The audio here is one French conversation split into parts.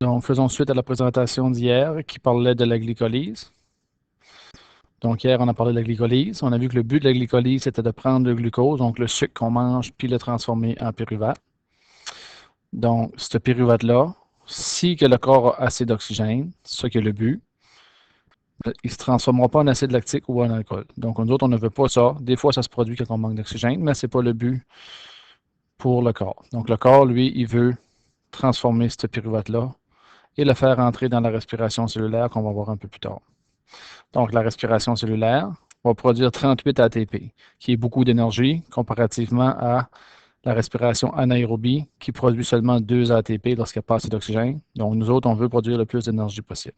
Donc, faisons suite à la présentation d'hier qui parlait de la glycolyse. Donc, hier, on a parlé de la glycolyse. On a vu que le but de la glycolyse, c'était de prendre le glucose, donc le sucre qu'on mange, puis le transformer en pyruvate. Donc, ce pyruvate-là, si que le corps a assez d'oxygène, c'est ça qui est le but, il ne se transformera pas en acide lactique ou en alcool. Donc, nous autres, on ne veut pas ça. Des fois, ça se produit quand on manque d'oxygène, mais ce n'est pas le but pour le corps. Donc, le corps, lui, il veut transformer ce pyruvate-là et le faire entrer dans la respiration cellulaire qu'on va voir un peu plus tard. Donc, la respiration cellulaire va produire 38 ATP, qui est beaucoup d'énergie comparativement à la respiration anaérobie, qui produit seulement 2 ATP lorsqu'il n'y a pas assez d'oxygène. Donc, nous autres, on veut produire le plus d'énergie possible.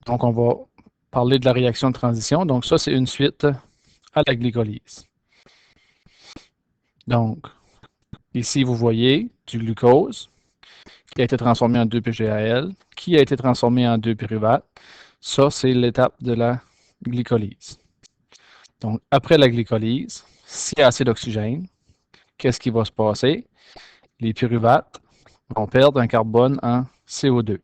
Donc, on va parler de la réaction de transition. Donc, ça, c'est une suite à la glycolyse. Donc, ici, vous voyez du glucose qui a été transformé en 2-PGAL, qui a été transformé en 2-pyruvate. Ça, c'est l'étape de la glycolyse. Donc, après la glycolyse, s'il y a assez d'oxygène, qu'est-ce qui va se passer? Les pyruvates vont perdre un carbone en CO2.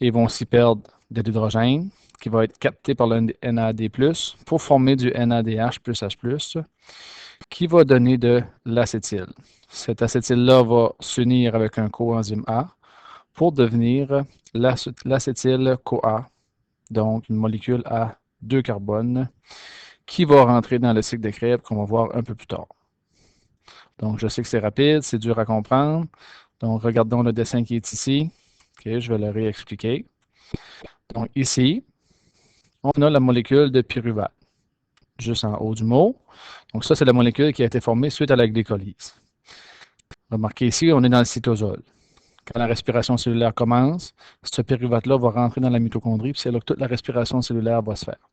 Ils vont aussi perdre de l'hydrogène qui va être capté par le NAD+, pour former du NADH plus H+, qui va donner de l'acétyl. Cet acétyl-là va s'unir avec un coenzyme A pour devenir l'acétyl-CoA, donc une molécule à 2 carbones, qui va rentrer dans le cycle de Krebs qu'on va voir un peu plus tard. Donc, je sais que c'est rapide, c'est dur à comprendre. Donc, regardons le dessin qui est ici. OK, je vais le réexpliquer. Donc, ici, on a la molécule de pyruvate, juste en haut du mot. Donc, ça, c'est la molécule qui a été formée suite à la glycolyse. Remarquez ici, on est dans le cytosol. Quand la respiration cellulaire commence, ce pyruvate-là va rentrer dans la mitochondrie, puis c'est là que toute la respiration cellulaire va se faire.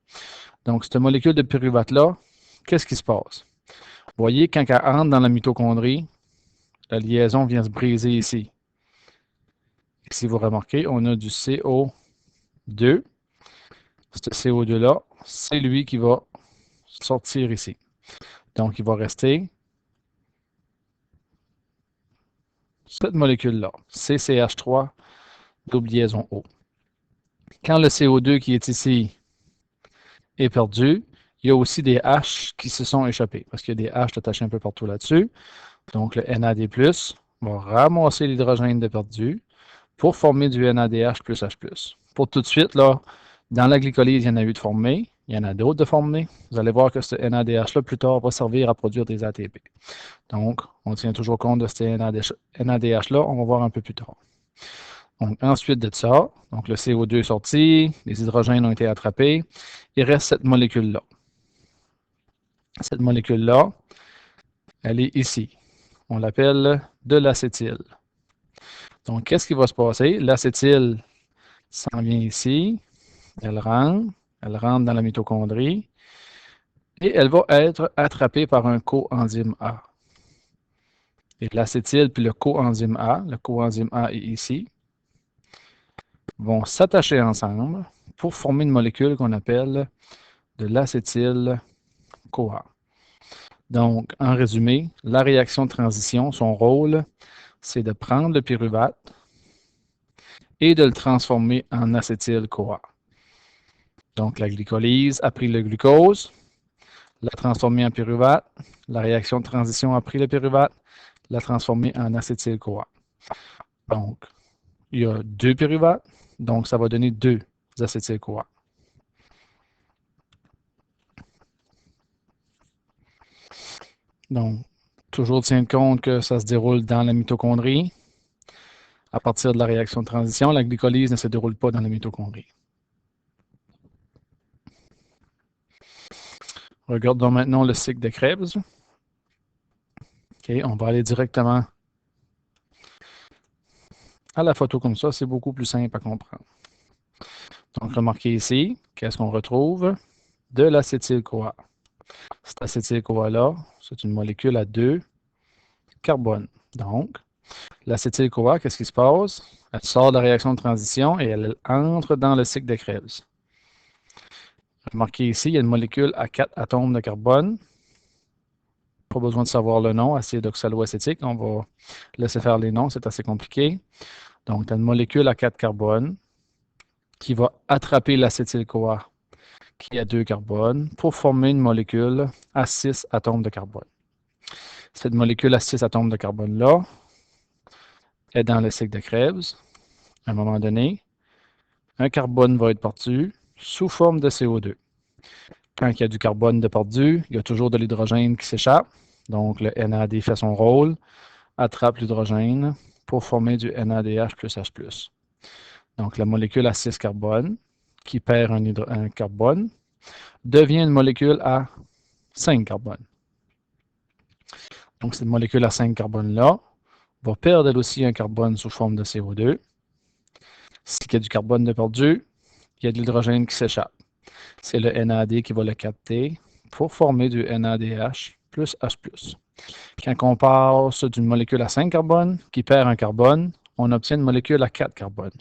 Donc, cette molécule de pyruvate-là, qu'est-ce qui se passe? Vous voyez, quand elle entre dans la mitochondrie, la liaison vient se briser ici. Et si vous remarquez, on a du CO2. Ce CO2-là, c'est lui qui va sortir ici. Donc, il va rester cette molécule-là, CCH3, double liaison O. Quand le CO2 qui est ici est perdu, il y a aussi des H qui se sont échappés, parce qu'il y a des H attachés un peu partout là-dessus. Donc, le NAD+, va ramasser l'hydrogène de perdu pour former du NADH plus H+. Pour tout de suite, là, dans la glycolyse, il y en a eu de formés, il y en a d'autres de formés. Vous allez voir que ce NADH-là, plus tard, va servir à produire des ATP. Donc, on tient toujours compte de ce NADH-là, on va voir un peu plus tard. Donc, ensuite de ça, donc le CO2 est sorti, les hydrogènes ont été attrapés, il reste cette molécule-là. Cette molécule-là, elle est ici. On l'appelle de l'acétyl. Donc, qu'est-ce qui va se passer? L'acétyl s'en vient ici, elle rentre dans la mitochondrie et elle va être attrapée par un coenzyme A. Et l'acétyl puis le coenzyme A est ici, vont s'attacher ensemble pour former une molécule qu'on appelle de l'acétyl-CoA. Donc, en résumé, la réaction de transition, son rôle, c'est de prendre le pyruvate et de le transformer en acétyl-CoA. Donc, la glycolyse a pris le glucose, l'a transformé en pyruvate. La réaction de transition a pris le pyruvate, l'a transformé en acétyl-CoA. Donc, il y a 2 pyruvates, donc ça va donner 2 acétyl-CoA. Donc, toujours tiens compte que ça se déroule dans la mitochondrie. À partir de la réaction de transition, la glycolyse ne se déroule pas dans la mitochondrie. Regardons maintenant le cycle de Krebs. OK, on va aller directement à la photo comme ça, c'est beaucoup plus simple à comprendre. Donc, remarquez ici, qu'est-ce qu'on retrouve? De l'acétyl-CoA. Cet acétyl-CoA-là, c'est une molécule à 2 carbones. Donc, l'acétyl-CoA, qu'est-ce qui se passe? Elle sort de la réaction de transition et elle entre dans le cycle de Krebs. Remarquez ici, il y a une molécule à 4 atomes de carbone. Pas besoin de savoir le nom, acide oxaloacétique. On va laisser faire les noms, c'est assez compliqué. Donc, tu as une molécule à 4 carbones qui va attraper l'acétyl-CoA qui a 2 carbones pour former une molécule à 6 atomes de carbone. Cette molécule à 6 atomes de carbone-là est dans le cycle de Krebs. À un moment donné, un carbone va être perdu sous forme de CO2. Quand il y a du carbone de perdu, il y a toujours de l'hydrogène qui s'échappe. Donc, le NAD fait son rôle, attrape l'hydrogène pour former du NADH plus H+. Donc, la molécule à 6 carbones, qui perd un carbone, devient une molécule à 5 carbones. Donc, cette molécule à 5 carbones-là va perdre elle aussi un carbone sous forme de CO2. S'il y a du carbone de perdu, il y a de l'hydrogène qui s'échappe. C'est le NAD qui va le capter pour former du NADH plus H+. Quand on passe d'une molécule à 5 carbones qui perd un carbone, on obtient une molécule à 4 carbones.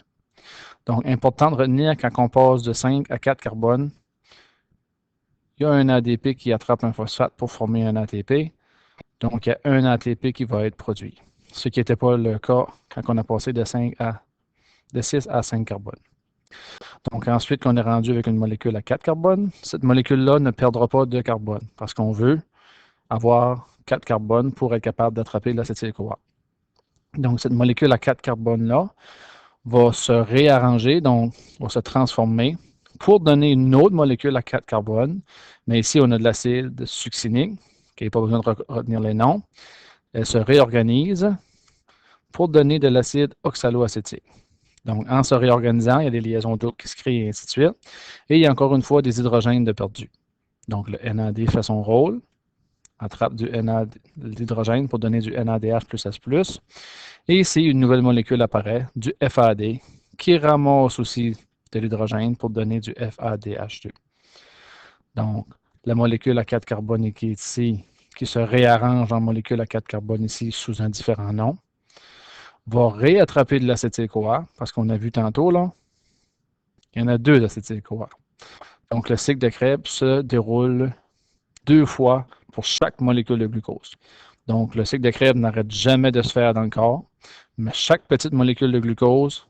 Donc, important de retenir quand on passe de 5 à 4 carbones, il y a un ADP qui attrape un phosphate pour former un ATP. Donc, il y a un ATP qui va être produit. Ce qui n'était pas le cas quand on a passé de 6 à 5 carbones. Donc, ensuite, qu'on est rendu avec une molécule à 4 carbones, cette molécule-là ne perdra pas de carbone parce qu'on veut avoir 4 carbones pour être capable d'attraper l'acétyl-CoA. Donc, cette molécule à 4 carbones-là va se réarranger, donc va se transformer pour donner une autre molécule à 4 carbones. Mais ici, on a de l'acide succinique, qui n'a pas besoin de retenir les noms. Elle se réorganise pour donner de l'acide oxaloacétique. Donc, en se réorganisant, il y a des liaisons doubles qui se créent et ainsi de suite. Et il y a encore une fois des hydrogènes de perdus. Donc, le NAD fait son rôle, attrape de l'hydrogène pour donner du NADH plus H+. Et ici, une nouvelle molécule apparaît, du FAD, qui ramasse aussi de l'hydrogène pour donner du FADH2. Donc, la molécule à 4 carbones qui est ici, qui se réarrange en molécule à 4 carbones ici sous un différent nom, va réattraper de l'acétyl-CoA, parce qu'on a vu tantôt, là, il y en a 2 d'acétyl-CoA. Donc, le cycle de Krebs se déroule 2 fois pour chaque molécule de glucose. Donc, le cycle de Krebs n'arrête jamais de se faire dans le corps, mais chaque petite molécule de glucose,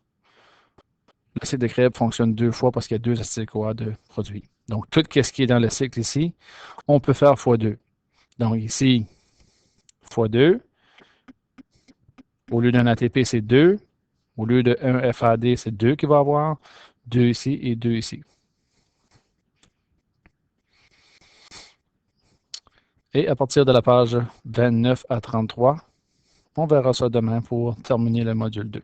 le cycle de Krebs fonctionne 2 fois parce qu'il y a 2 acétyl-CoA de produits. Donc, tout ce qui est dans le cycle ici, on peut faire x2. Donc, ici, x2. Au lieu d'un ATP, c'est 2. Au lieu de 1 FAD, c'est 2 qu'il va avoir. 2 ici et 2 ici. Et à partir de la page 29 à 33, on verra ça demain pour terminer le module 2.